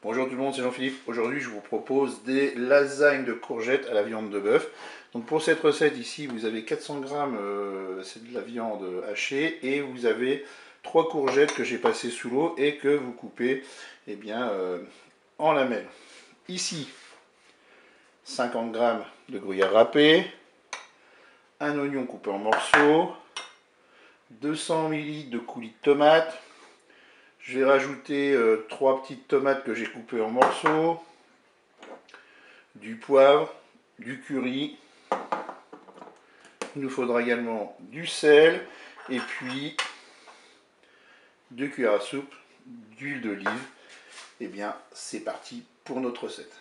Bonjour tout le monde, c'est Jean-Philippe. Aujourd'hui, je vous propose des lasagnes de courgettes à la viande de bœuf. Donc pour cette recette ici, vous avez 400 g, c'est de la viande hachée, et vous avez 3 courgettes que j'ai passées sous l'eau et que vous coupez en lamelles. Ici, 50 g de gruyère râpé, un oignon coupé en morceaux, 200 ml de coulis de tomates. Je vais rajouter 3 petites tomates que j'ai coupées en morceaux, du poivre, du curry. Il nous faudra également du sel et puis 2 cuillères à soupe d'huile d'olive. Et bien, c'est parti pour notre recette.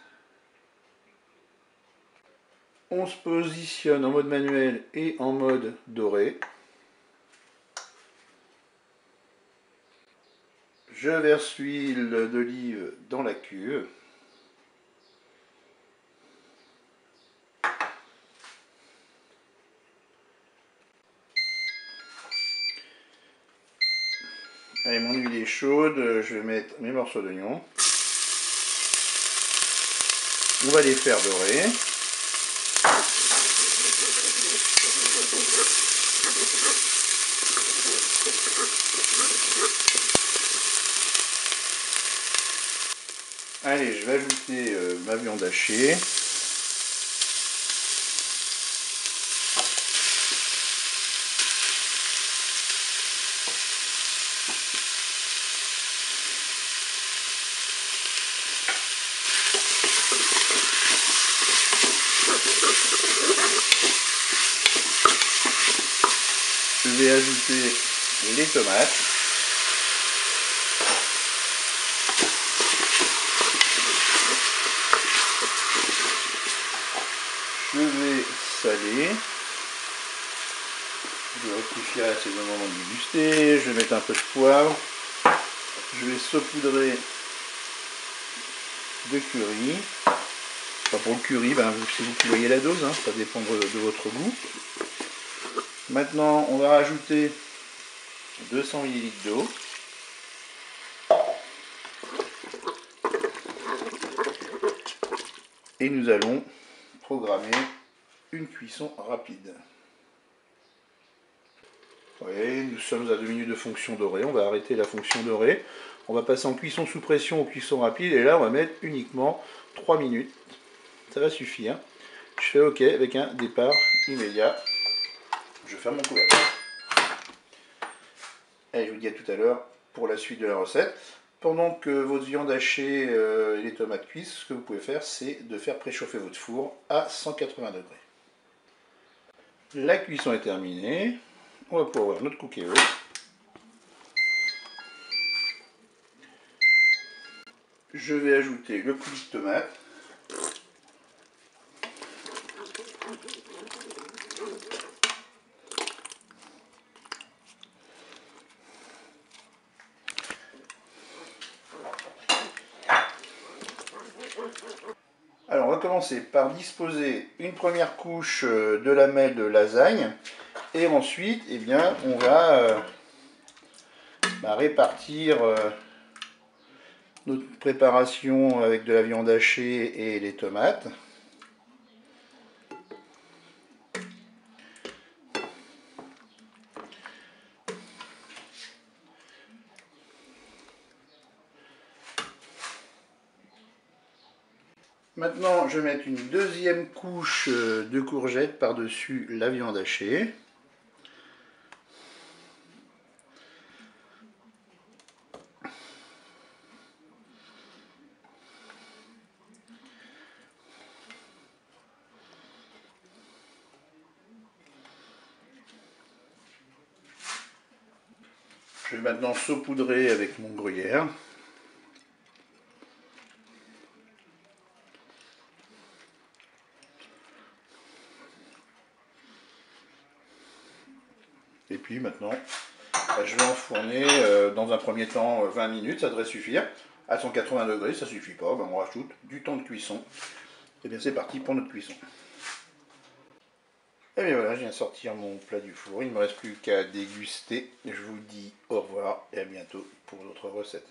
On se positionne en mode manuel et en mode doré. Je verse l'huile d'olive dans la cuve. Allez, mon huile est chaude, je vais mettre mes morceaux d'oignon. On va les faire dorer. Allez, je vais ajouter ma viande hachée. Je vais ajouter les tomates. Je vais saler. Je vais rectifier l'assaisonnement du gusté. Je vais mettre un peu de poivre. Je vais saupoudrer de curry. Enfin, pour le curry, c'est vous qui voyez la dose, hein, ça dépend de votre goût. Maintenant, on va rajouter 200 ml d'eau. Et nous allons programmer une cuisson rapide. Vous voyez, nous sommes à 2 minutes de fonction dorée. On va arrêter la fonction dorée. On va passer en cuisson sous pression ou cuisson rapide. Et là, on va mettre uniquement 3 minutes. Ça va suffire. Je fais OK avec un départ immédiat. Je ferme mon couvercle. Et je vous dis à tout à l'heure pour la suite de la recette. Pendant que votre viande hachée et les tomates cuisent, ce que vous pouvez faire, c'est de faire préchauffer votre four à 180 degrés. La cuisson est terminée. On va pouvoir ouvrir notre cookéo. Je vais ajouter le coulis de tomate. Alors on va commencer par disposer une première couche de lamelles de lasagne et ensuite on va répartir notre préparation avec de la viande hachée et les tomates. Maintenant, je vais mettre une deuxième couche de courgettes par-dessus la viande hachée. Je vais maintenant saupoudrer avec mon gruyère. Et puis maintenant, je vais enfourner dans un premier temps 20 minutes, ça devrait suffire. À 180 degrés, ça suffit pas, on rajoute du temps de cuisson. Et bien c'est parti pour notre cuisson. Et bien voilà, je viens de sortir mon plat du four, il ne me reste plus qu'à déguster. Je vous dis au revoir et à bientôt pour d'autres recettes.